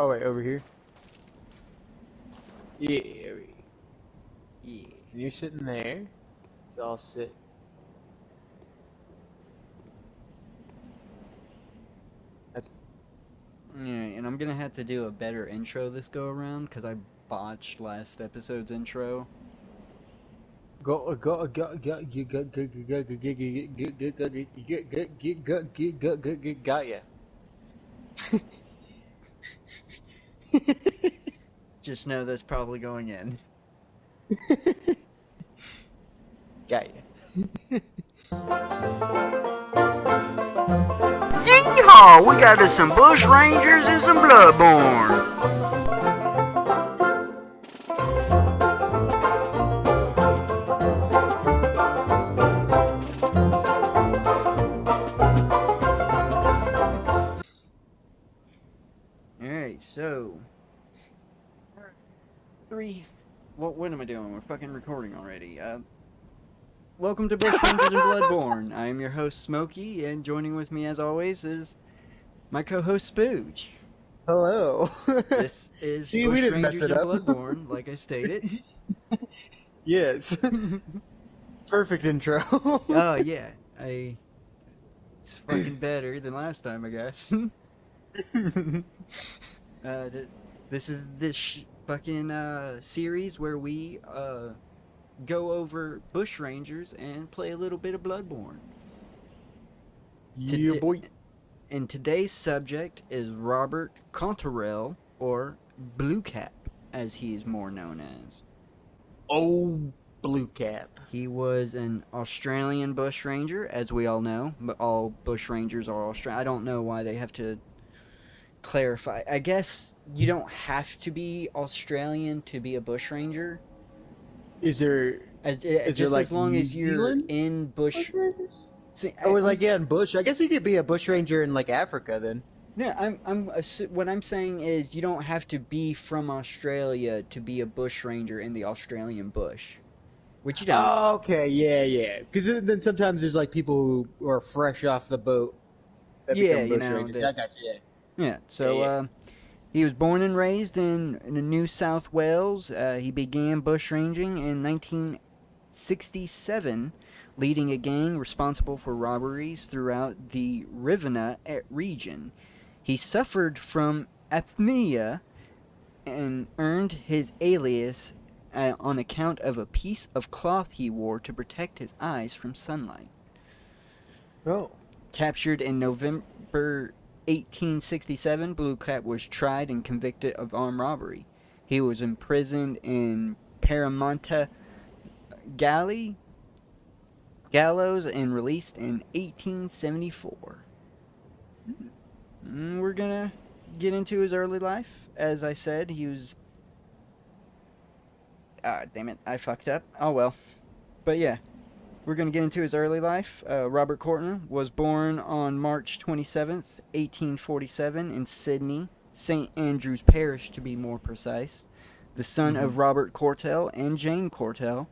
Oh wait, over here. Yeah. Yeah. And you're sitting there, so I'll sit. That's Yeah, and I'm gonna have to do a better intro this go around because I botched last episode's intro. got ya. Just know that's probably going in. Got ya. Yeehaw! We got us some Bushrangers and some Bloodborne. Alright, so what am I doing? We're fucking recording already. Welcome to Bushrangers and Bloodborne. I am your host Smokey, and joining with me as always is my co-host Spooge. Hello. This is See, we didn't mess Bushrangers it and up. Bloodborne, like I stated. Yes. Perfect intro. Oh yeah, it's fucking better than last time, I guess. This is fucking series where we go over Bushrangers and play a little bit of Bloodborne. Yeah, boy. And today's subject is Robert Cotterell, or Bluecap, as he is more known as. Oh, Bluecap. He was an Australian bushranger, as we all know. But all bushrangers are Australian. I don't know why they have to clarify. I guess you don't have to be Australian to be a bushranger. Is there Just like as long New as you're Zealand in bush. bushrangers? See, Oh, like yeah, in bush. I guess you could be a bushranger in like Africa then. yeah, what I'm saying is you don't have to be from Australia to be a bushranger in the Australian bush, which you don't. Oh, okay, yeah. Because then sometimes there's like people who are fresh off the boat that Yeah, become you know bushrangers. that. I got you. Yeah, so he was born and raised in New South Wales. He began bushranging in 1967, leading a gang responsible for robberies throughout the Riverina region. He suffered from apnea and earned his alias on account of a piece of cloth he wore to protect his eyes from sunlight. Oh. Captured in November 1867, Bluecap was tried and convicted of armed robbery. He was imprisoned in Parramatta Gallows and released in 1874. We're gonna get into his early life. As I said, he was... damn it, I fucked up. Oh well. But yeah, we're going to get into his early life. Robert Cortner was born on March 27th, 1847 in Sydney, St. Andrew's Parish to be more precise. The son of Robert Cotterell and Jane Cotterell,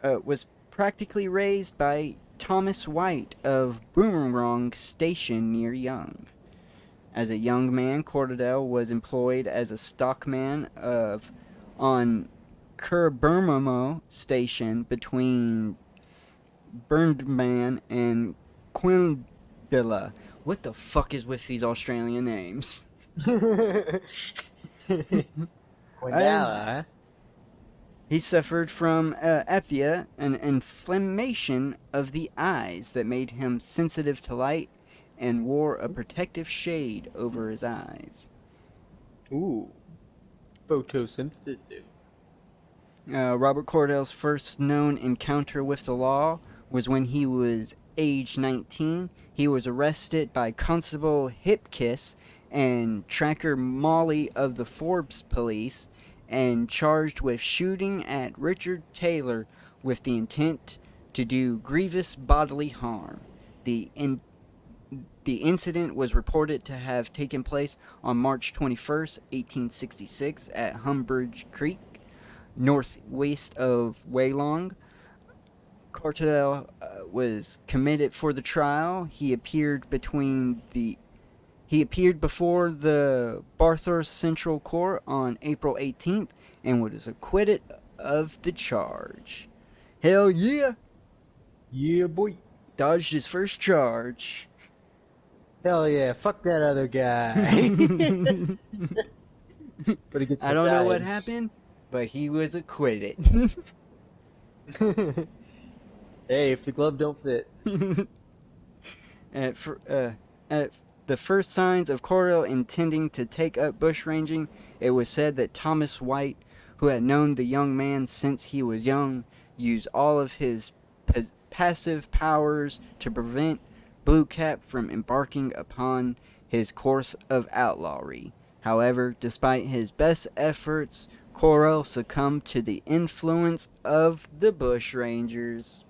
was practically raised by Thomas White of Boomerang Station near Young. As a young man, Cotterell was employed as a stockman on Kerbermamo Station between Burnman and Quindela. What the fuck is with these Australian names? Quindala. He suffered from apnea, an inflammation of the eyes that made him sensitive to light, and wore a protective shade over his eyes. Ooh. Photosynthesis. Robert Cotterell's first known encounter with the law was when he was age 19. He was arrested by Constable Hipkiss and Tracker Molly of the Forbes Police and charged with shooting at Richard Taylor with the intent to do grievous bodily harm. The incident was reported to have taken place on March 21st, 1866 at Humbridge Creek, northwest of Waylong. Cotterell was committed for the trial. He appeared He appeared before the Bathurst Central Court on April 18th and was acquitted of the charge. Hell yeah! Yeah, boy. Dodged his first charge. Hell yeah. Fuck that other guy. But he gets I to don't know die. what happened, but he was acquitted. Hey, if the glove don't fit. at the first signs of Cotterell intending to take up bushranging, it was said that Thomas White, who had known the young man since he was young, used all of his passive powers to prevent Bluecap from embarking upon his course of outlawry. However, despite his best efforts, Cotterell succumbed to the influence of the Bushrangers.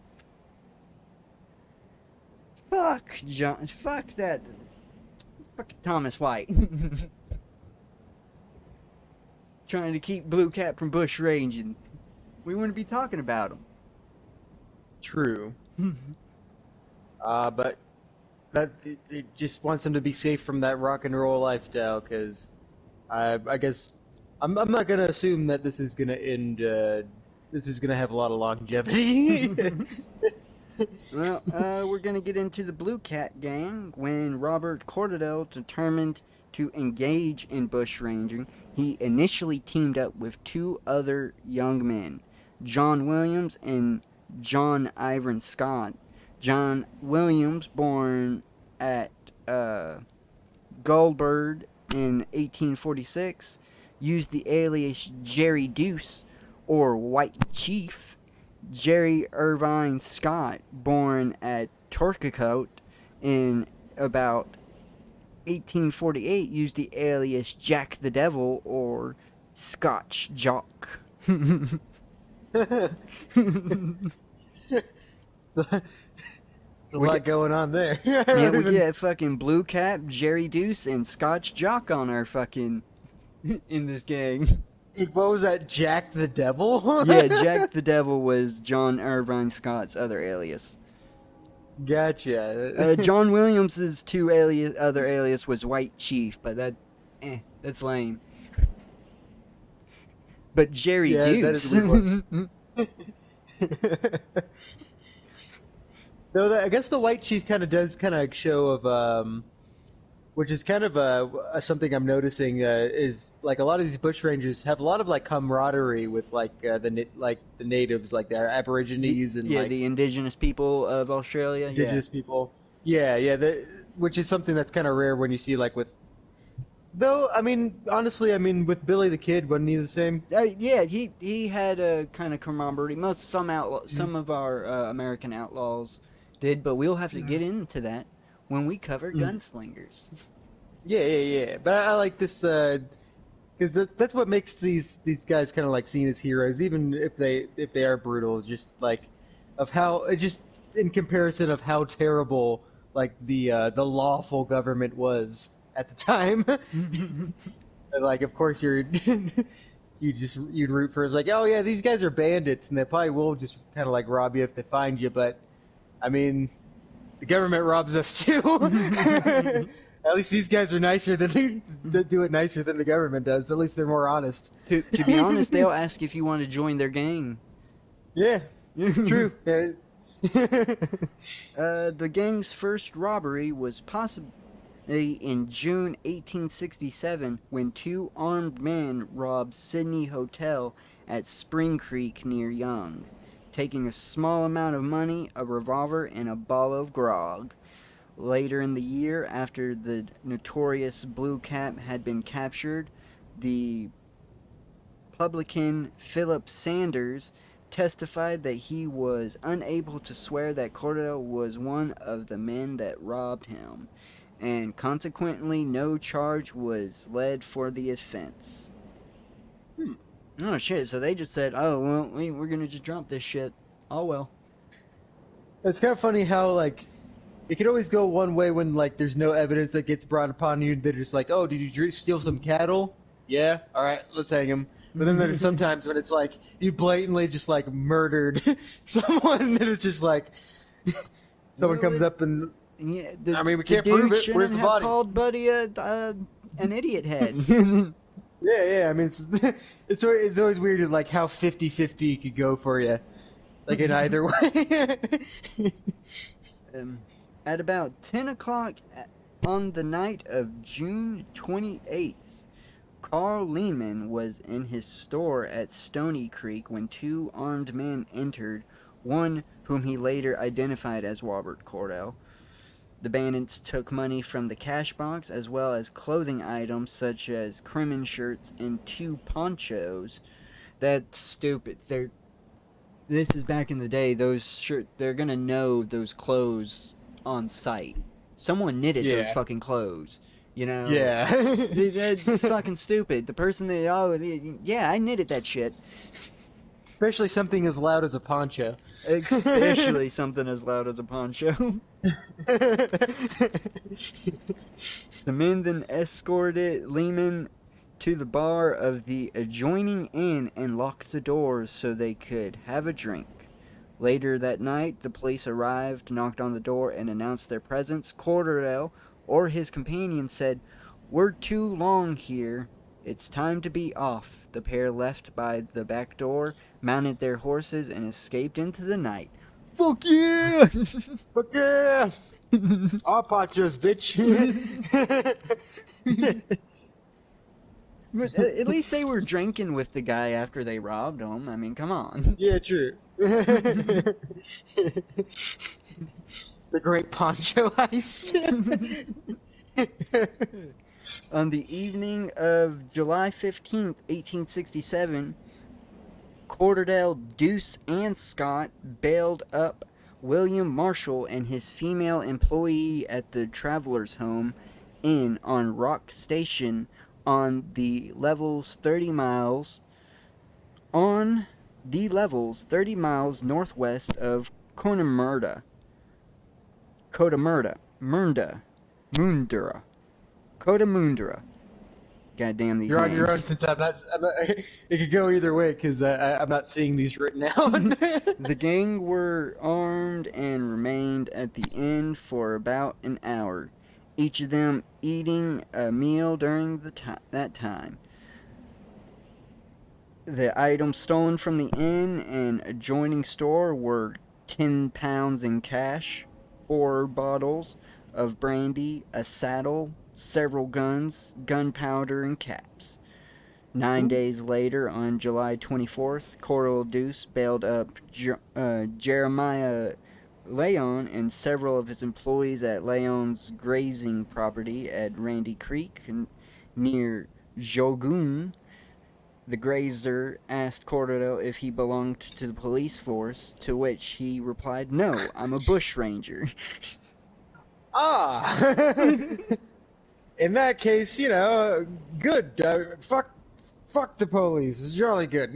Fuck John. Fuck that. Fuck Thomas White. Trying to keep Bluecap from bushranging. We wouldn't be talking about him. True. But that it just wants him to be safe from that rock and roll lifestyle, because I guess I'm not gonna assume that this is gonna end. This is gonna have a lot of longevity. Well, we're gonna get into the Bluecap gang. When Robert Cotterell determined to engage in bushranging, he initially teamed up with two other young men, John Williams and John Ivan Scott. John Williams, born at Goldberg in 1846, used the alias Jerry Deuce, or White Chief. Jerry Irvine Scott, born at Torquay in about 1848, used the alias Jack the Devil, or Scotch Jock. So, there's a lot going on there. Yeah, we get fucking Bluecap, Jerry Deuce, and Scotch Jock on our fucking in this gang. What was that? Jack the Devil? Yeah, Jack the Devil was John Irvine Scott's other alias. Gotcha. John Williams's other alias was White Chief, but that's lame. But Jerry Deuce. No, I guess the White Chief kind of does kind of show of, which is kind of something I'm noticing is like a lot of these bushrangers have a lot of like camaraderie with like the natives, like the Aborigines and like the indigenous people of Australia. Indigenous people. Yeah, which is something that's kind of rare when you see like with. Though I mean, honestly, I mean with Billy the Kid, wasn't he the same? Yeah, he had a kind of camaraderie. Some of our American outlaws did, but we'll have to get into that when we cover gunslingers. Yeah. But I like this because that's what makes these guys kind of like seen as heroes, even if they are brutal. It's just like of how just in comparison of how terrible like the lawful government was at the time. And, like, of course you'd root for it's like, oh yeah, these guys are bandits and they probably will just kind of like rob you if they find you, but I mean, the government robs us too. At least these guys are nicer than they do it nicer than the government does. At least they're more honest. To be honest, they'll ask if you want to join their gang. Yeah, true. The gang's first robbery was possibly in June 1867 when two armed men robbed Sydney Hotel at Spring Creek near Young, taking a small amount of money, a revolver, and a bottle of grog. Later in the year, after the notorious Bluecap had been captured, the publican Philip Sanders testified that he was unable to swear that Cotterell was one of the men that robbed him, and consequently no charge was led for the offense. Oh shit, so they just said, oh well, we're gonna just drop this shit. Oh well. It's kind of funny how like it can always go one way when like there's no evidence that gets brought upon you. They're just like, oh, did you steal some cattle? Yeah, all right, let's hang him. But then there's sometimes when it's like you blatantly just like murdered someone, and it's just like someone comes up and Yeah, I mean, we the can't prove dude it. Where's shouldn't the have body? called Buddy an idiot head. Yeah, yeah. I mean, it's always weird, like how 50-50 could go for you, like in either way. um, at about 10 o'clock on the night of June 28th, Carl Lehman was in his store at Stony Creek when two armed men entered, one whom he later identified as Robert Cotterell. The bandits took money from the cash box as well as clothing items such as Kremen shirts and two ponchos. That's stupid. This is back in the day. They're gonna know those clothes on sight. Someone knitted those Yeah, fucking clothes. You know, yeah. that's fucking stupid. The person that yeah, I knitted that shit. Especially something as loud as a poncho. Especially something as loud as a poncho. The men then escorted Lehman to the bar of the adjoining inn and locked the doors so they could have a drink. Later that night, the police arrived, knocked on the door, and announced their presence. Cotterell or his companion said, "We're too long here. It's time to be off." The pair left by the back door, mounted their horses, and escaped into the night. Fuck yeah! Fuck yeah! All ponchos, bitch. But at least they were drinking with the guy after they robbed him. I mean, come on. Yeah, true. The Great Poncho Heist. On the evening of July 15th, 1867, Corderdale, Deuce, and Scott bailed up William Marshall and his female employee at the Travelers' Home Inn on Rock Station on the levels 30 miles northwest of Conamerda. Mundura. Cotamundra. Goddamn these You're on your own names. since I'm not. It could go either way because I'm not seeing these written down. The gang were armed and remained at the inn for about an hour, each of them eating a meal during that time. The items stolen from the inn and adjoining store were 10 pounds in cash, 4 bottles of brandy, a saddle, several guns, gunpowder, and caps. 9 days later, on July 24th, Coral Deuce bailed up Jeremiah Leon and several of his employees at Leon's grazing property at Randy Creek near Jogun. The grazer asked Cordero if he belonged to the police force, to which he replied, "No, I'm a bushranger." Ah. In that case, good. Fuck the police. It's jolly good.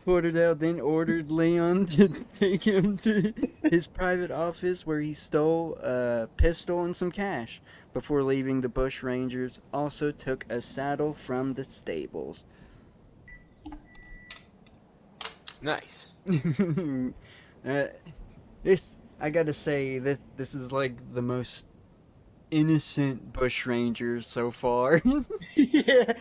Cordell then ordered Leon to take him to his private office where he stole a pistol and some cash. Before leaving, the Bushrangers also took a saddle from the stables. Nice. I gotta say that this is like the most innocent Bushranger so far. Yeah.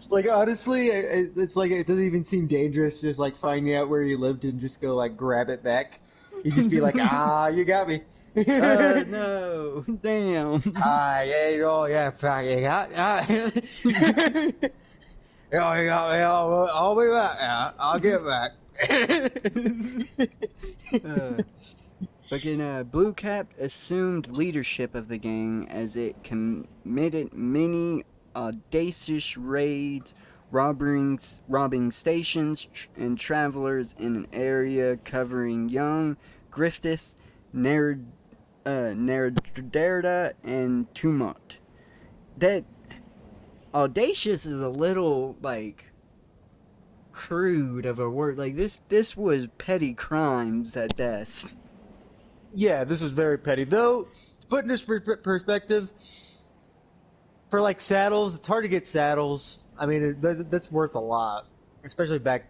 Like, honestly, it's like it doesn't even seem dangerous just like finding out where you lived and just go like grab it back. You just be like, you got me. No, damn. Yeah, oh yeah, fuck, you got, oh, you got me. I'll be back. I'll get back. Fucking Bluecap assumed leadership of the gang as it committed many audacious raids, robbing stations and travelers in an area covering Young, Griffith, Narraderda, and Tumut. That audacious is a little like crude of a word. Like this was petty crimes at best. Yeah, this was very petty. Though, to put in this perspective, for like saddles, it's hard to get saddles. I mean, that's worth a lot, especially back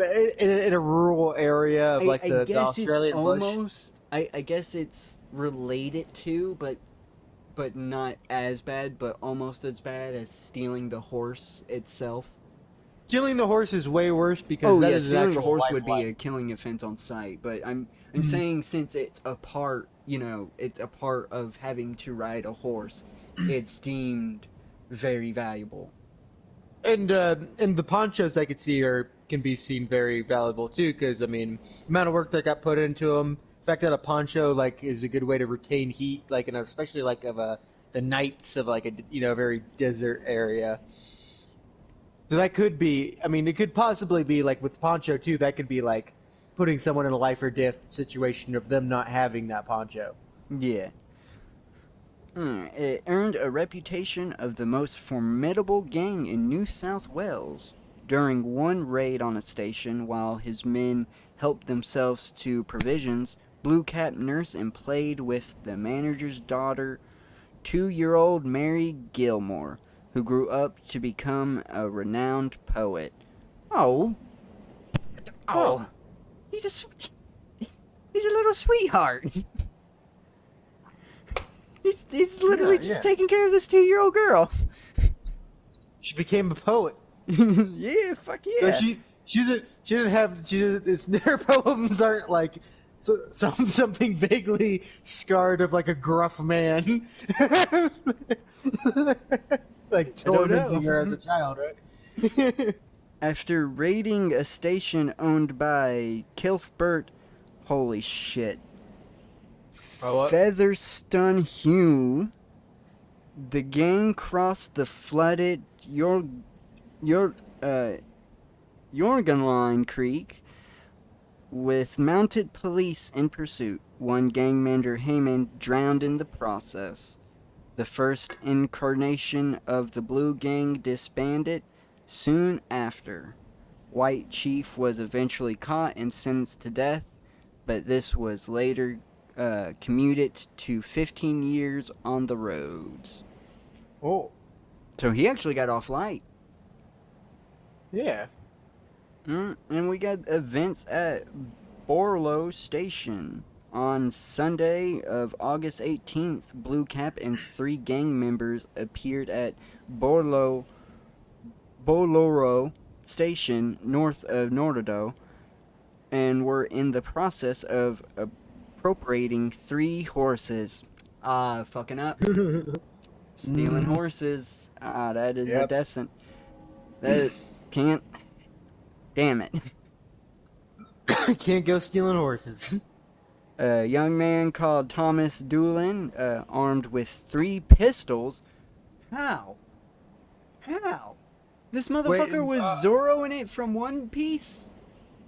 in a rural area of like I the guess it's Australian bush. almost. I guess it's related to, but not as bad, but almost as bad as stealing the horse itself. Stealing the horse is way worse because Oh that yeah, is an stealing the actual horse would be lifeline. a killing offense on site, but I'm Mhm. saying since it's a part, it's a part of having to ride a horse, it's deemed very valuable. And the ponchos I could see are can be seen very valuable too because I mean the amount of work that got put into them. The fact that a poncho like is a good way to retain heat, like and especially like of a the nights of like a very desert area. So that could be. I mean, it could possibly be like with poncho too. That could be like putting someone in a life or death situation of them not having that poncho. Yeah. It earned a reputation of the most formidable gang in New South Wales. During one raid on a station, while his men helped themselves to provisions, Bluecap nursed and played with the manager's daughter, 2-year-old Mary Gilmore, who grew up to become a renowned poet. Oh, Oh, oh, he's he's a little sweetheart. He's literally yeah, just yeah. taking care of this 2-year-old girl. She became a poet. Yeah, fuck So yeah. she didn't have she didn't, it's, her poems aren't like something vaguely scarred of like a gruff man, like I don't know. tormenting her as a child, right? After raiding a station owned by Kilfbert, holy shit, Oh, what? Featherstone Hugh, the gang crossed the flooded Yor, uh, Yorganline Creek with mounted police in pursuit. One gang member, Heyman, drowned in the process. The first incarnation of the Blue Gang disbanded soon after. White Chief was eventually caught and sentenced to death, but this was later commuted to 15 years on the roads. Oh, So he actually got off light. yeah. And we got events at Borlow Station. On Sunday of August 18th, Bluecap and 3 gang members appeared at Borloro Station north of Nordo and were in the process of appropriating 3 horses. Fucking up. Stealing Mhm. horses. That is a Yep. death sentence. That can't. Damn it. Can't go stealing horses. A young man called Thomas Doolin, armed with 3 pistols. How? How? This Wait, motherfucker was Zorro in it from One Piece?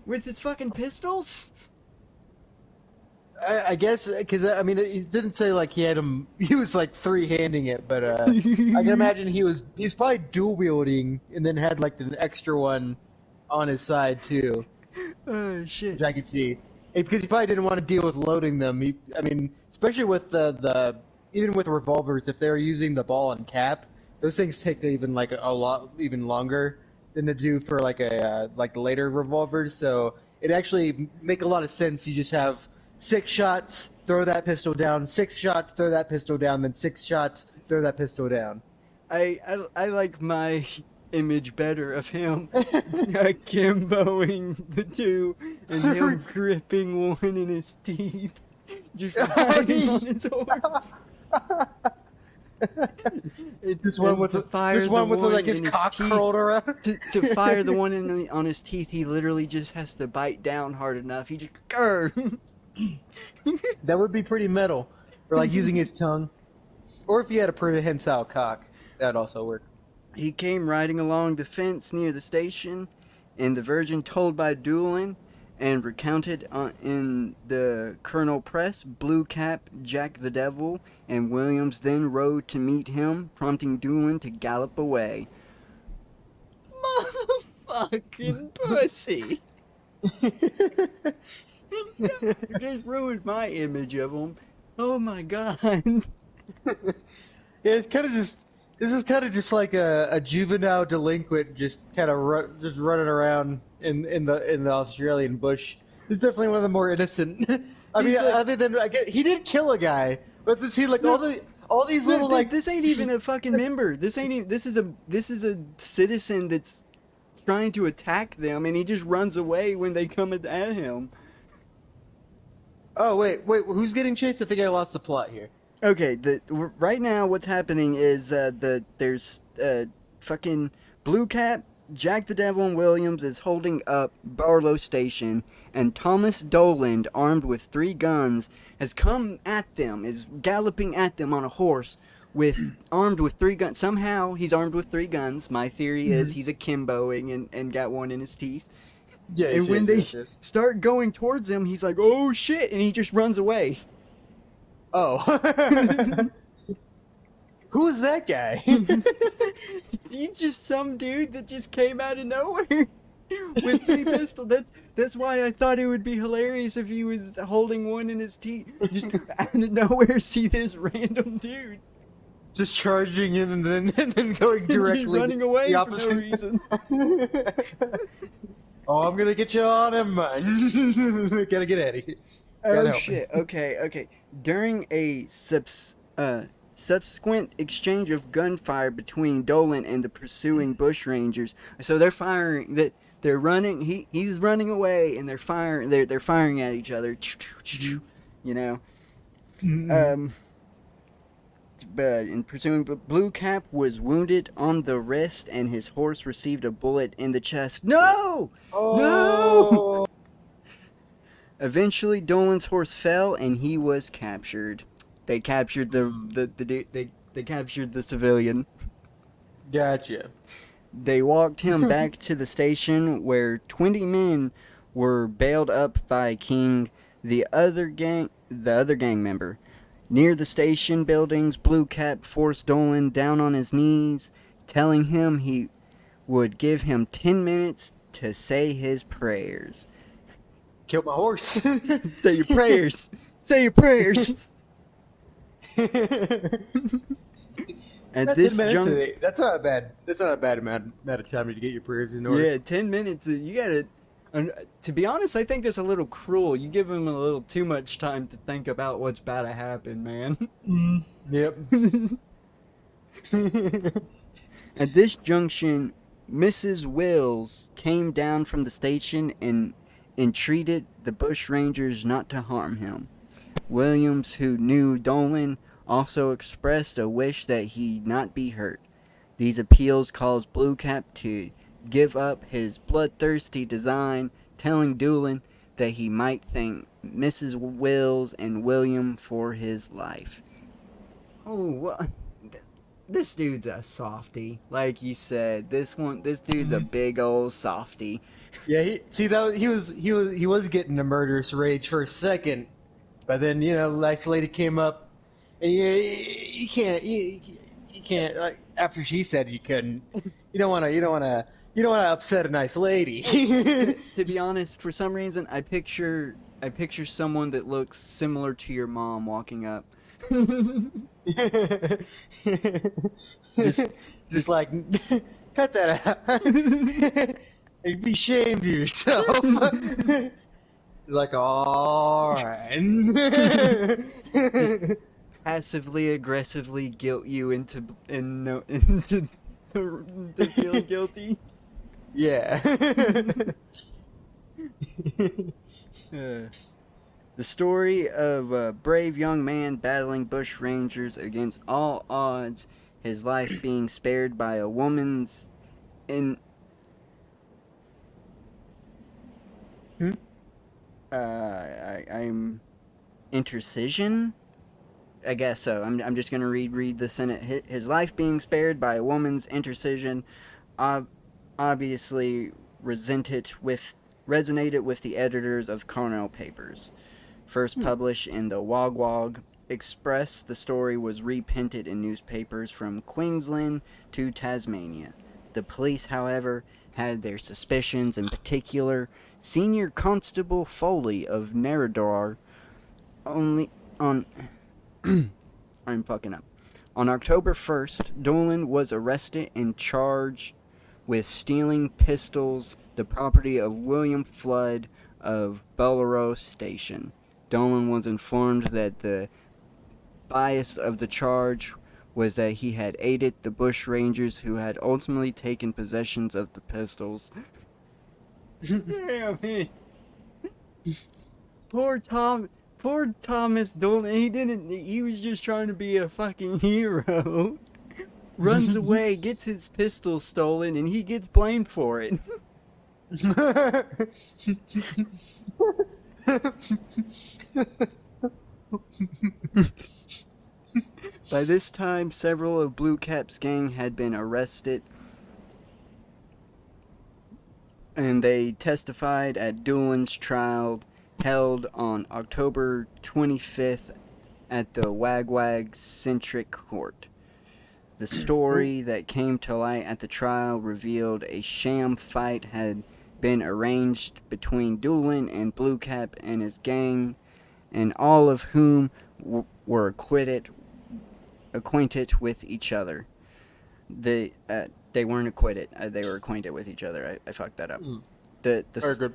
With his fucking pistols? I guess because I mean it didn't say like he had him. He was like three handing it, but I can imagine he's probably dual wielding and then had like an extra one on his side too, Oh, shit. which I could see. Because he probably didn't want to deal with loading them. I mean, especially with the even with revolvers, if they're using the ball and cap, those things take even like a lot even longer than to do for like a like the later revolvers. So it actually make a lot of sense. You just have 6 shots, throw that pistol down, 6 shots, throw that pistol down, then 6 shots, throw that pistol down. I like my image better of him akimboing the 2 and him gripping one in his teeth, just riding on his horse. This one And with to fire this the one with one like his in his cock teeth, curled around. to fire the one on his teeth, he literally just has to bite down hard enough. He just grr. That would be pretty metal. Or like using his tongue. Or if he had a prehensile cock, that'd also work. He came riding along the fence near the station, and the Virgin told by Doolin and recounted in the Colonel Press. Bluecap, Jack the Devil, and Williams then rode to meet him, prompting Doolin to gallop away. Motherfucking pussy! You just ruined my image of him. Oh my god. Yeah, it's kind of just. This is kind of just like a juvenile delinquent, just kind of just running around in the Australian bush. He's definitely one of the more innocent. I mean, He's like, other than he did kill a guy, but to see like no, all these little like this ain't even a fucking member. This ain't even, this is a citizen that's trying to attack them, and he just runs away when they come at him. Oh wait, who's getting chased? I think I lost the plot here. Okay, right now what's happening is there's fucking Bluecap, Jack the Devil, and Williams is holding up Barlow Station, and Thomas Doland, armed with 3 guns, has come at them, is galloping at them on a horse armed with 3 guns. Somehow he's armed with 3 guns. My theory is he's akimboing and got one in his teeth. Yes, And when yes, they yes. start going towards him, he's like, "Oh shit!" and he just runs away. Oh. Who is that guy? He's just some dude that just came out of nowhere with 3 pistols. That's why I thought it would be hilarious if he was holding one in his teeth. Just out of nowhere, see this random dude Just charging in and then going directly just running away the for no opposite. reason. Oh, I'm gonna get you on him. Gotta get out of here. Oh shit. Okay. During a subsequent exchange of gunfire between Dolan and the pursuing bushrangers, so they're firing. They're running. He's running away, and they're firing. They're firing at each other. You know. But in pursuing, Bluecap was wounded on the wrist, and his horse received a bullet in the chest. No! No! Oh. Eventually, Dolan's horse fell, and he was captured. They captured they captured the civilian. Gotcha. They walked him back to the station, where 20 men were bailed up by King, the other gang member. Near the station buildings, Bluecap forced Dolan down on his knees, telling him he would give him 10 minutes to say his prayers. Killed my horse. Say your prayers. Say your prayers. At this juncture, that's not a bad. That's not a bad amount of time to get your prayers in order. yeah, 10 minutes. You gotta. To be honest, I think that's a little cruel. You give him a little too much time to think about what's about to happen, man. Yep. At this junction, Mrs. Wills came down from the station and entreated the bushrangers not to harm him. Williams, who knew Dolan, also expressed a wish that he not be hurt. These appeals caused Bluecap to give up his bloodthirsty design, telling Dolan that he might thank Mrs. Wills and William for his life. Oh, well, this dude's a softy, like you said. This dude's a big old softy. Yeah. He was getting a murderous rage for a second, but then nice lady came up, and you can't. Like, after she said you couldn't, you don't want to upset a nice lady. To be honest, for some reason, I picture someone that looks similar to your mom walking up. just like, cut that out. Be ashamed of yourself. Like, all right. Passively aggressively guilt you into feeling guilty. Yeah. The story of a brave young man battling bushrangers against all odds, his life being spared by a woman's I'm intercision. I guess so. I'm just gonna read the sentence. His life being spared by a woman's intercision, obviously resonated with the editors of Cotterell papers. First published in the Wog Express, the story was reprinted in newspapers from Queensland to Tasmania. The police, however, had their suspicions. In particular, Senior Constable Foley of Narrador only on I'm fucking up. On October 1st, Dolan was arrested and charged with stealing pistols the property of William Flood of Bellerose Station. Dolan was informed that the bias of the charge was that he had aided the Bushrangers who had ultimately taken possession of the pistols. Damn it. Poor Thomas Dolan. He was just trying to be a fucking hero. Runs away, gets his pistol stolen, and he gets blamed for it. By this time, several of Bluecap's gang had been arrested, and they testified at Dolan's trial held on October 25th at the Wagwag Centric Court. The story that came to light at the trial revealed a sham fight had been arranged between Dolan and Bluecap and his gang, and all of whom were acquainted with each other. They weren't acquitted. They were acquainted with each other. I fucked that up. Very good.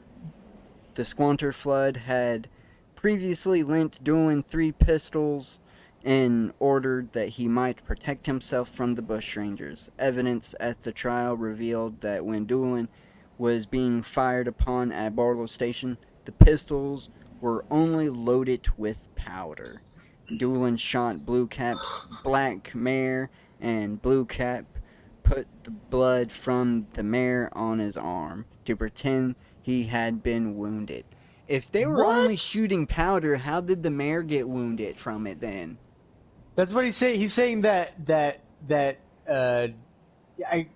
The Squantor Flood had previously lent Dolan 3 pistols and ordered that he might protect himself from the Bushrangers. Evidence at the trial revealed that when Dolan was being fired upon at Barlow Station, the pistols were only loaded with powder. Dolan shot Bluecap's black mare, and Bluecap put the blood from the mare on his arm to pretend he had been wounded. If they were only shooting powder, how did the mare get wounded from it then? That's what he's saying. He's saying that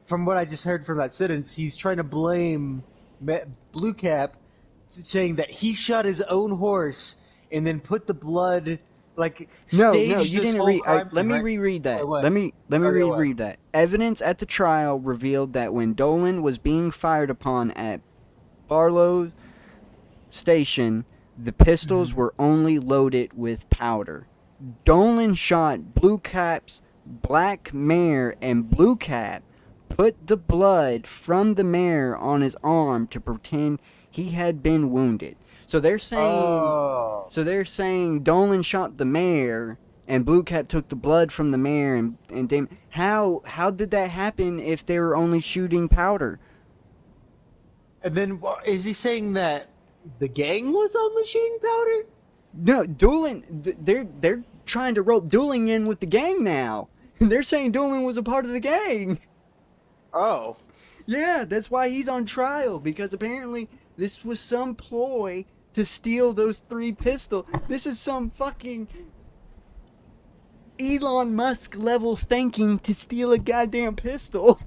from what I just heard from that sentence, he's trying to blame Bluecap, saying that he shot his own horse and then put the blood, like, no, you didn't read. Let me reread that. Let me reread that. Evidence at the trial revealed that when Dolan was being fired upon at Barlow Station, the pistols were only loaded with powder. Dolan shot Bluecap's black mare, and Bluecap put the blood from the mare on his arm to pretend he had been wounded. So they're saying Dolan shot the mare and Bluecap took the blood from the mare and Damon. How did that happen if they were only shooting powder? And then is he saying that the gang was only shooting powder? No, Dolan. They're trying to rope Dolan in with the gang now. They're saying Dolan was a part of the gang. Oh. Yeah, that's why he's on trial, because apparently this was some ploy to steal those 3 pistols. This is some fucking Elon Musk level thinking to steal a goddamn pistol.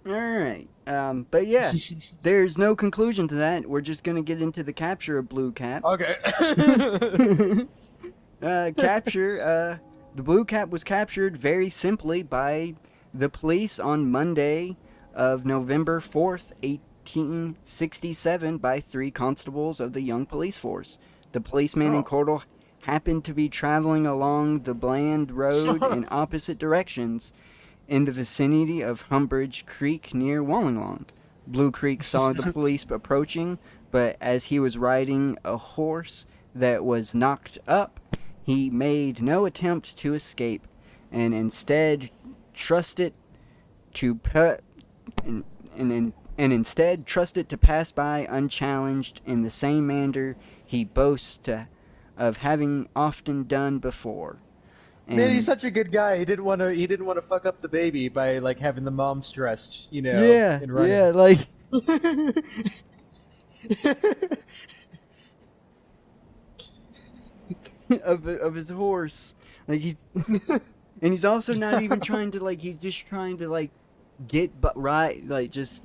Alright. But yeah, there's no conclusion to that. We're just gonna get into the capture of Bluecap. Okay. The Bluecap was captured very simply by the police on Monday of November 4th, 1867 by 3 constables of the Young Police Force. The policeman and Cotterell happened to be traveling along the Bland Road in opposite directions in the vicinity of Humbridge Creek near Wollongong. Blue Creek saw the police approaching, but as he was riding a horse that was knocked up, he made no attempt to escape, and instead trusted to pass by unchallenged in the same manner he boasts of having often done before. And man, he's such a good guy. He didn't want to fuck up the baby by like having the mom stressed, you know. Yeah, and running. yeah, like of his horse, like and he's also not even trying to he's just trying to get but right, just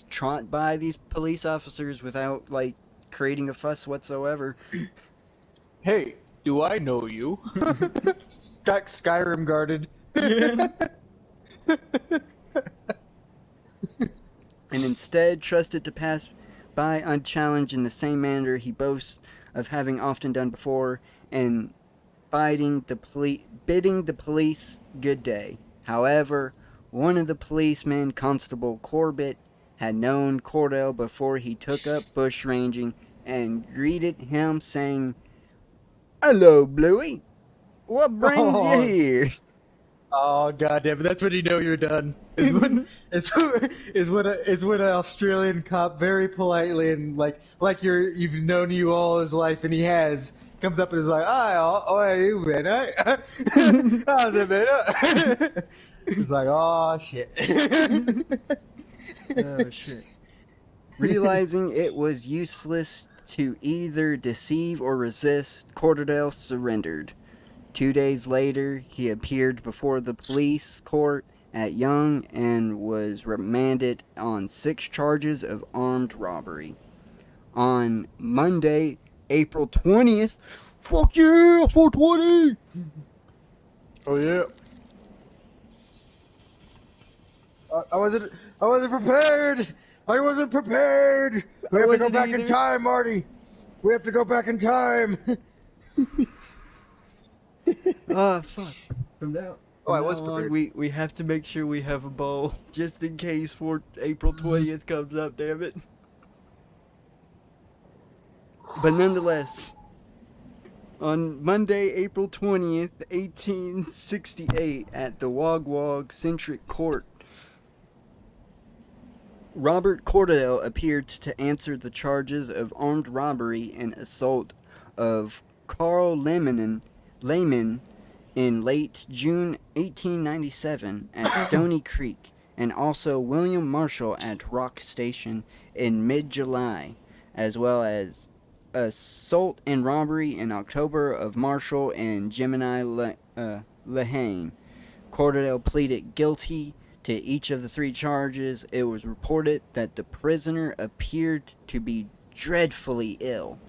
trot by these police officers without creating a fuss whatsoever. Hey, do I know you? Got Skyrim guarded. And instead trusted to pass by unchallenged in the same manner he boasts of having often done before, and biting bidding the police good day. However, one of the policemen, Constable Corbett, had known Cotterell before he took up bushranging and greeted him saying, "Hello, Bluey. What brings you Oh, here?" oh, goddamn it! That's when you know you're done. Is when an Australian cop very politely and like you've known you all his life, and he has comes up and is like, "Hi, how are you, man? How's it, man?" It's like, "Oh shit." Oh, shit. Realizing it was useless to either deceive or resist, Cotterell surrendered. 2 days later, he appeared before the police court at Young and was remanded on 6 charges of armed robbery. On Monday, April 20th, fuck yeah, 420! Oh yeah. I wasn't prepared. I wasn't prepared. We have to go wasn't back in either. time, Marty. We have to go back in time. Oh, fuck. From now, Oh, from I now was on, prepared. we have to make sure we have a bowl just in case for April 20th comes up, damn it. But nonetheless, on Monday, April 20th, 1868, at the Wog Centric Court, Robert Cotterell appeared to answer the charges of armed robbery and assault of Carl Lehman in late June 1897 at Stony Creek, and also William Marshall at Rock Station in mid-July, as well as assault and robbery in October of Marshall and Gemini Lehane. Cotterell pleaded guilty to each of the 3 charges. It was reported that the prisoner appeared to be dreadfully ill.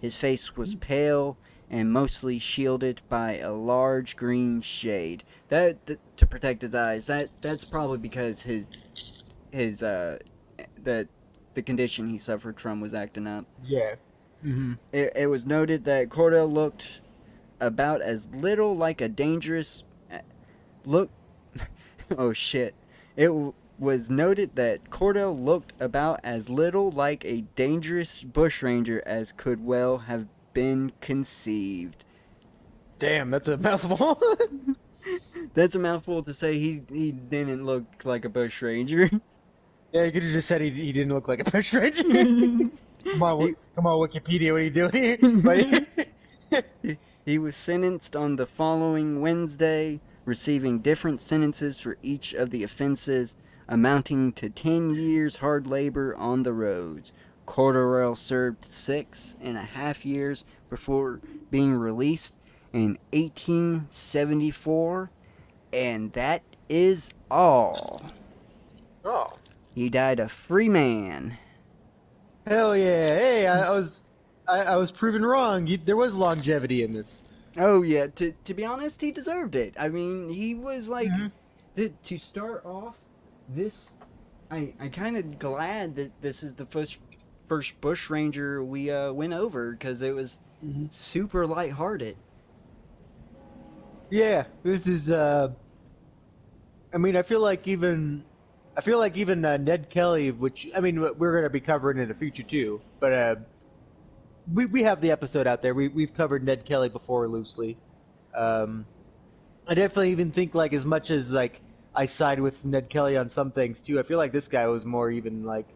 His face was pale and mostly shielded by a large green shade that to protect his eyes. That's probably because his the condition he suffered from was acting up. Yeah. Mm-hmm. It was noted that Cotterell looked about as little like a dangerous look. Oh shit! It was noted that Cotterell looked about as little like a dangerous bushranger as could well have been conceived. Damn, that's a mouthful. That's a mouthful to say he didn't look like a bushranger. Yeah, you could have just said he didn't look like a bush ranger. Come on, he, come on, Wikipedia, what are you doing here? he was sentenced on the following Wednesday, receiving different sentences for each of the offenses, amounting to 10 years hard labor on the roads. Cotterell served 6.5 years before being released in 1874, and that is all. Oh, He died a free man. hell yeah! Hey, I was proven wrong. There was longevity in this. Oh yeah, to be honest, he deserved it. I mean, he was like, to start off this. I kind of glad that this is the first bushranger we went over, because it was super lighthearted. Yeah, this is. I mean, I feel like even Ned Kelly, which I mean we're going to be covering in the future too, but we have the episode out there. We've covered Ned Kelly before loosely. I definitely even think like as much as like I side with Ned Kelly on some things too. I feel like this guy was more even like.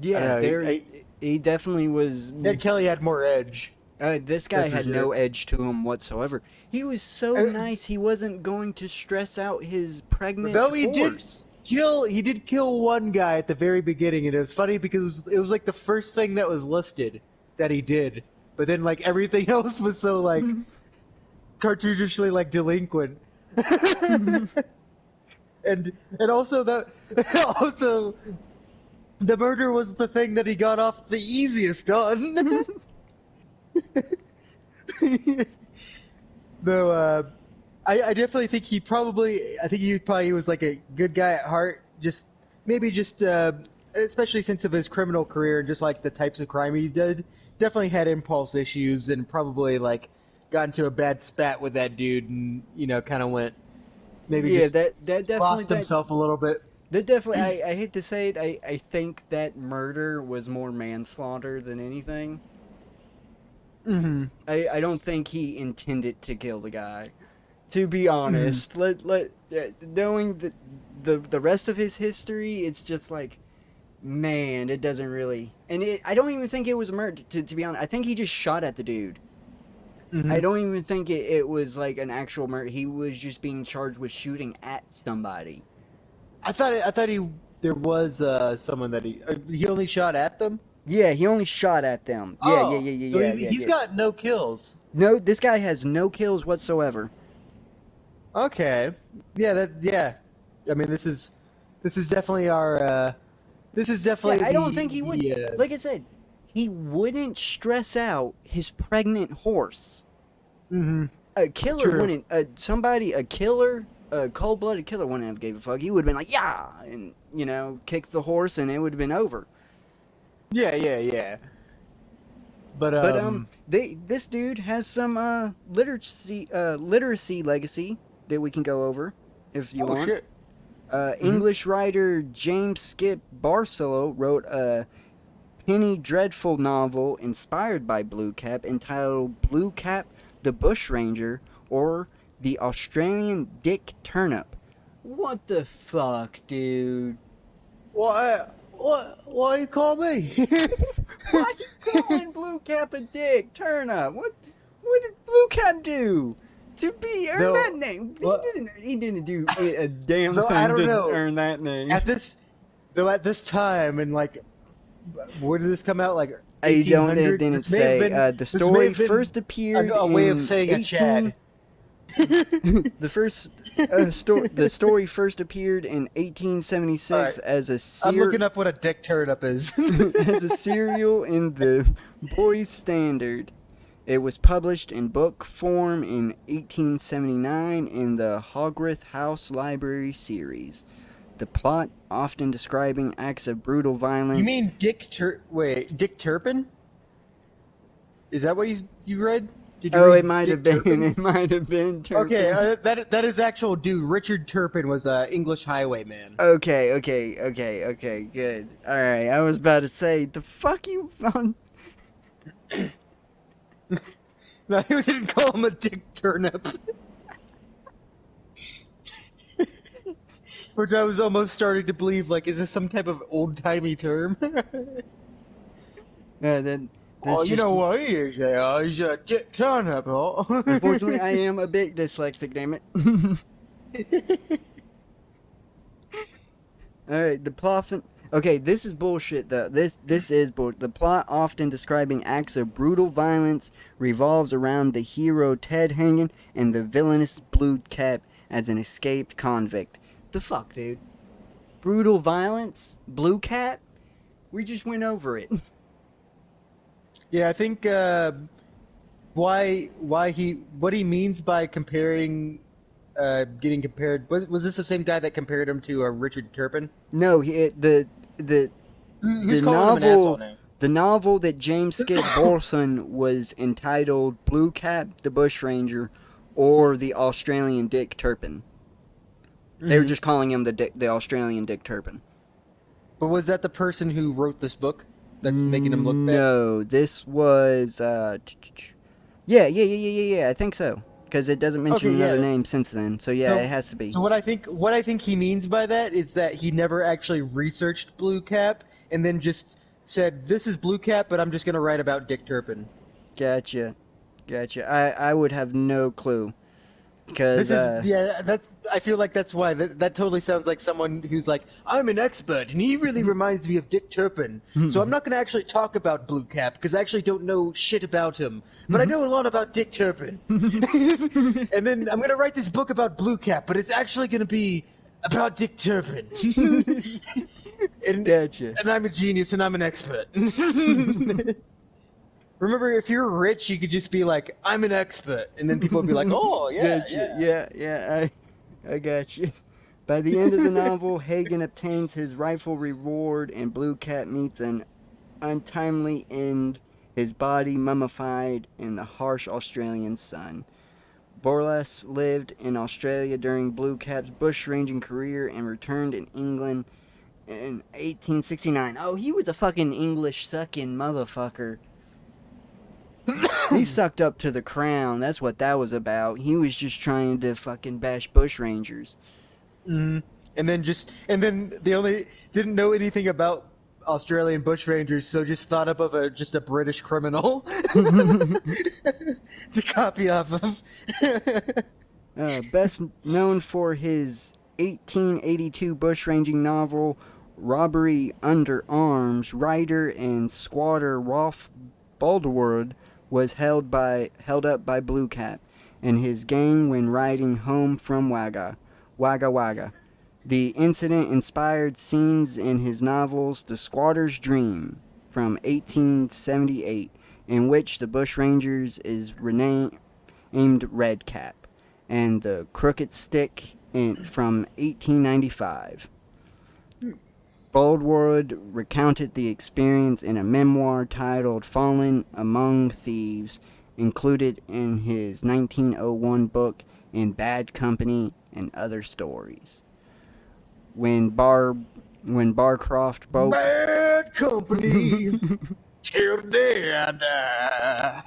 Yeah, Know, he definitely was. Ned Kelly had more edge. This guy had no edge to him whatsoever. He was so nice. He wasn't going to stress out his pregnant horse. He did kill one guy at the very beginning, and it was funny because it was like the first thing that was listed that he did, but then like everything else was so like cartoonishly like delinquent. and also also the murder was the thing that he got off the easiest on. No, I definitely think he probably was like a good guy at heart. Especially since of his criminal career and just like the types of crime he did, definitely had impulse issues and probably like got into a bad spat with that dude, and kind of went maybe Yeah, just that definitely lost himself a little bit. that definitely. I hate to say it. I think that murder was more manslaughter than anything. Hmm. I don't think he intended to kill the guy. To be Hmm. honest, knowing the rest of his history, it's just like, man, it doesn't really. And I don't even think it was a murder. To be honest, I think he just shot at the dude. Hmm. I don't even think it was like an actual murder. He was just being charged with shooting at somebody. I thought he there was someone that he only shot at them. Yeah, he only shot at them. Yeah, yeah, Oh, yeah, so yeah, yeah, he's yeah. got no kills. No, this guy has no kills whatsoever. Okay, yeah. I mean, this is definitely our this is Yeah, definitely I don't think the he would. the Like I said, he wouldn't stress out his pregnant horse. mhm, A killer true. wouldn't. A killer, a cold-blooded killer wouldn't have gave a fuck. He would have been like, yeah, and kicked the horse, and it would have been over. Yeah, yeah, yeah. But But this dude has some literacy legacy that we can go over if you oh want. shit. Hmm. English writer James Skip Barlow wrote a penny dreadful novel inspired by Bluecap entitled Bluecap the Bushranger or the Australian Dick Turnip. What the fuck, dude? Why you call me? Why you calling Bluecap a dick turnip? What did Bluecap do to be earn that No, name? well, He didn't do a damn so I thing don't to know. earn that name. At this, though, at this time, and like, where did this come out? Like I don't. It 1800s. didn't say. The This may story have been first appeared a way of in saying a 18. Chad. The first the story first appeared in All 1876 right, I'm looking up what a dick turnip is. as a serial in the Boys Standard. It was published in book form in 1879 in the Hogwarts House Library series. The plot, often describing acts of brutal You violence. mean Dick Turpin? Is that what you read? Did you Oh, it read might have Dick been. Turpin? It might have been Okay, Turpin. that is actual dude. Richard Turpin was a English highwayman. Okay, good. Alright, I was about to say, the fuck you found. No, he didn't call him a dick turnip. Which I was almost starting to believe, like, is this some type of old timey term? That, Oh, that's you just. know what he is, yeah. He's a dick turnip, huh? Unfortunately, I am a bit dyslexic, damn it. Alright, the plot. Okay, this is bullshit though. This is bullshit. The plot, often describing acts of brutal violence, revolves around the hero Ted Hagen and the villainous Bluecap as an escaped convict. The fuck, dude? Brutal violence? Bluecap? We just went over it. Yeah, I think why he what he means by comparing getting compared was this the same guy that compared him to Richard Turpin? No, the Who's the calling him an asshole novel now? the novel that James Skip Barlow was entitled Bluecap the Bushranger or the Australian Dick Turpin. They were Hmm. just calling him the Australian Dick Turpin. But was that the person who wrote this book that's making him look bad? No, this was yeah. I think so because it doesn't mention Okay, another yeah. name since then. So yeah, it So, has to be. so what I think he means by that is that he never actually researched Blue Cap and then just said, "This is Blue Cap, but I'm just gonna write about Dick Turpin." Gotcha. I would have no clue because This is yeah. That's I feel like that's why that totally sounds like someone who's like, "I'm an expert, and he really reminds me of Dick Turpin." So I'm not gonna actually talk about Blue Cap because I actually don't know shit about him, but I know a lot about Dick Turpin. And then I'm gonna write this book about Blue Cap, but it's actually gonna be about Dick Turpin. and Gotcha. and I'm a genius and I'm an expert. Remember, if you're rich, you could just be like, "I'm an expert," and then people would be like, "Oh yeah, Gotcha. yeah." I got you. By the end of the novel, Hagen obtains his rightful reward, and Bluecap meets an untimely end his body mummified in the harsh Australian sun. Borlas lived in Australia during Bluecap's bushranging career and returned in England in 1869. Oh, he was a fucking English sucking motherfucker. He sucked up to the crown. That's what that was about. He was just trying to fucking bash bushrangers. Mm. And then they only didn't know anything about Australian bushrangers, so just thought up of just a British criminal to copy off of. Best known for his 1882 bushranging novel Robbery Under Arms, writer and squatter Rolf Baldward was held up by Bluecap and his gang when riding home from Wagga Wagga. The incident inspired scenes in his novels The Squatter's Dream from 1878, in which the bushrangers is renamed Redcap, and The Crooked Stick from 1895. Baldward recounted the experience in a memoir titled Fallen Among Thieves, included in his 1901 book In Bad Company and Other Stories. When Barcroft Boke Bad company till the day I die.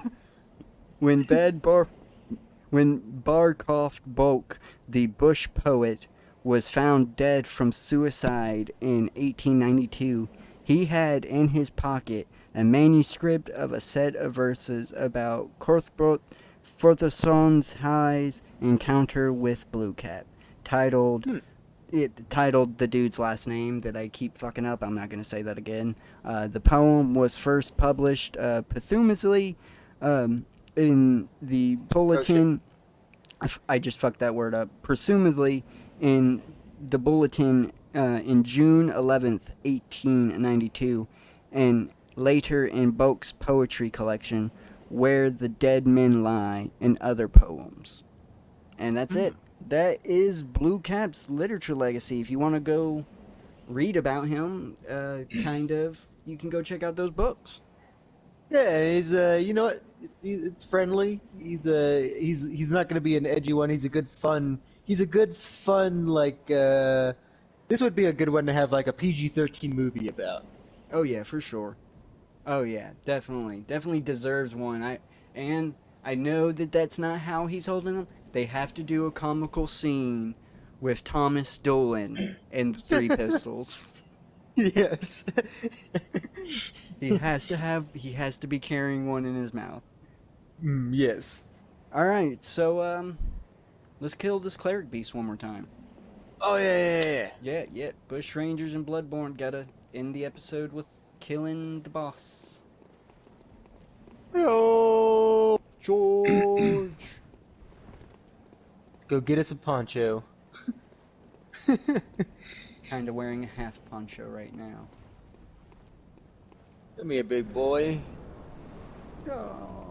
when Barcroft Boke, the bush poet, was found dead from suicide in 1892, he had in his pocket a manuscript of a set of verses about Cuthbert Furtherson's High's encounter with Bluecap, titled the dude's last name that I keep fucking up. I'm not going to say that again. The poem was first published posthumously in the bulletin. I just fucked that word up. Presumably in the bulletin in June 11th, 1892, and later in Boke's poetry collection, Where the Dead Men Lie, and other poems. And that's it. That is Bluecap's literature legacy. If you want to go read about him, you can go check out those books. Yeah, he's you know what? It's friendly. He's not going to be an edgy one. He's a good fun. Like this would be a good one to have like a PG-13 movie about. Oh yeah, for sure. Oh yeah, definitely deserves one. I know that that's not how he's holding them. They have to do a comical scene with Thomas Dolan and the Three Pistols. Yes. He has to be carrying one in his mouth. Yes. All right, so let's kill this cleric beast one more time. Oh yeah. Yeah. Bushrangers and Bloodborne gotta end the episode with killing the boss. Oh. George. Go get us a poncho. Kinda wearing a half poncho right now. Come here, big boy. Oh.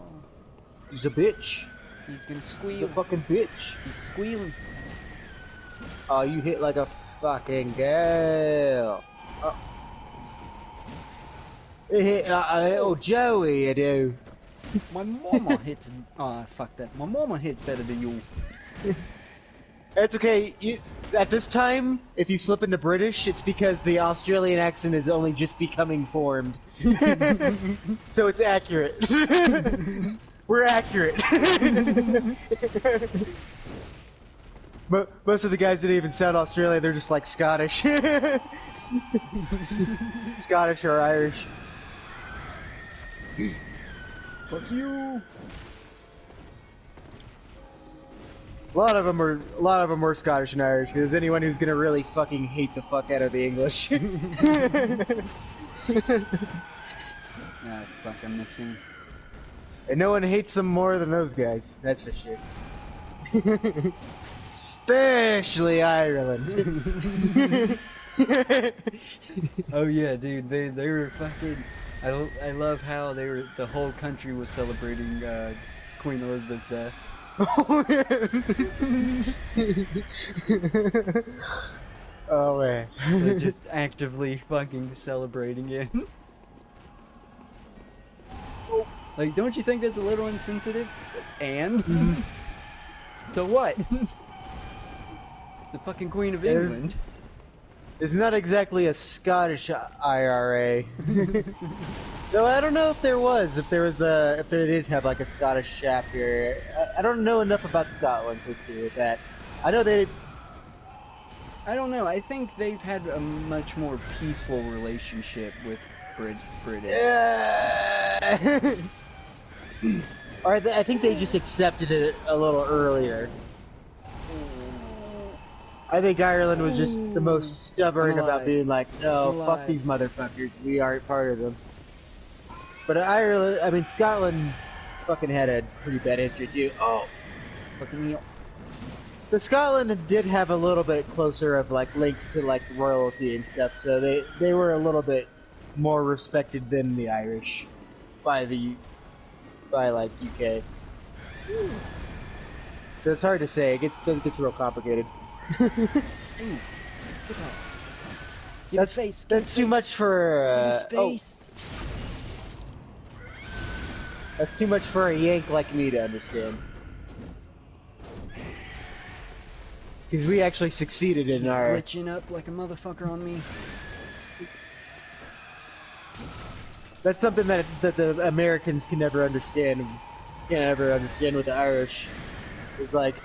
He's a bitch. He's gonna He's squeal. a fucking bitch. He's squealing. Oh, you hit like a fucking girl. Oh. You hit like a little Joey, you do. My mama hits. Oh, fuck that. My mama hits better than you. It's okay. At this time, if you slip into British, it's because the Australian accent is only just becoming formed. So it's accurate. We're accurate. But most of the guys that even sound Australian, they're just like Scottish. Scottish or Irish. Fuck you. A lot of them are Scottish and Irish. Because anyone who's gonna really fucking hate the fuck out of the English. Ah, fuck, I'm missing. And no one hates them more than those guys. That's for sure. Especially Ireland. Oh yeah, dude, they were fucking. I love how the whole country was celebrating Queen Elizabeth's death. Oh man. They're just actively fucking celebrating it. Oh. Like, don't you think that's a little insensitive? And? So what? The fucking Queen of England. It's not exactly a Scottish IRA. Though I don't know if there was, if they did have like a Scottish chapter. I don't know enough about Scotland's history with that. I know they. I don't know. I think they've had a much more peaceful relationship with British. Or I think they just accepted it a little earlier. I think Ireland was just the most stubborn about being like, no, fuck these motherfuckers. We aren't part of them. But Scotland fucking had a pretty bad history too. Oh, Fucking Neil. the Scotland did have a little bit closer of like links to like royalty and stuff, so they were a little bit more respected than the Irish by like UK. So it's hard to say. It gets real complicated. That's too much for that's too much for a Yank like me to understand. Because we actually succeeded in He's our glitching up like a motherfucker on me. That's something that the Americans can never understand. Can't ever understand with the Irish. It's like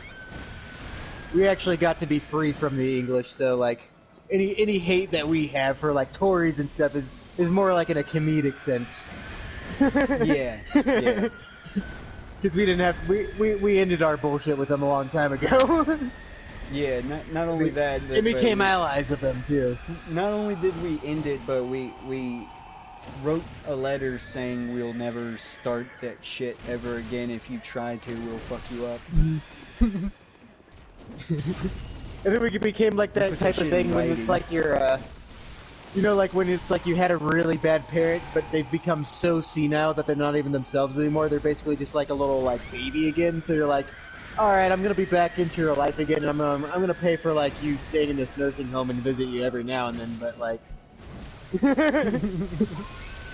we actually got to be free from the English, so like any hate that we have for like Tories and stuff is more like in a comedic sense. Yeah. Because we didn't have we ended our bullshit with them a long time ago. Yeah, not only that, and became allies of them too. Not only did we end it, but we wrote a letter saying we'll never start that shit ever again. If you try to, we'll fuck you up. And then we became like that type of thing when it's like you're, you know, like when it's like you had a really bad parent, but they've become so senile that they're not even themselves anymore. They're basically just like a little like baby again. So you're like, all right, I'm gonna be back into your life again, and I'm gonna pay for like you staying in this nursing home and visit you every now and then, but like,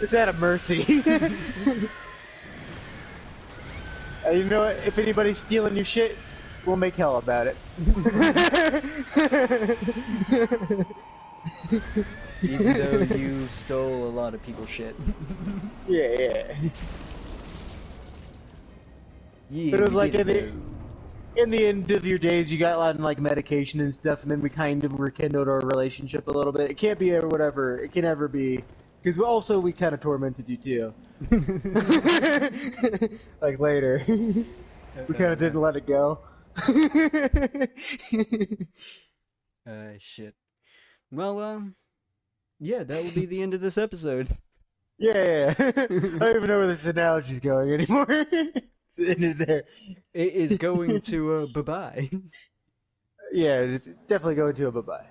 it's out of mercy. You know what? If anybody's stealing your shit, we'll make hell about it. Even though you stole a lot of people's shit. Yeah. Yeah, but it was like in the end of your days, you got on like medication and stuff, and then we kind of rekindled our relationship a little bit. It can't be whatever. It can never be, because also we kind of tormented you too. Like later, we kind of didn't let it go. Shit. Well, yeah, that will be the end of this episode. Yeah. I don't even know where this analogy's going anymore. It's ended there. It is going to bye-bye. Yeah, it's definitely going to a bye-bye.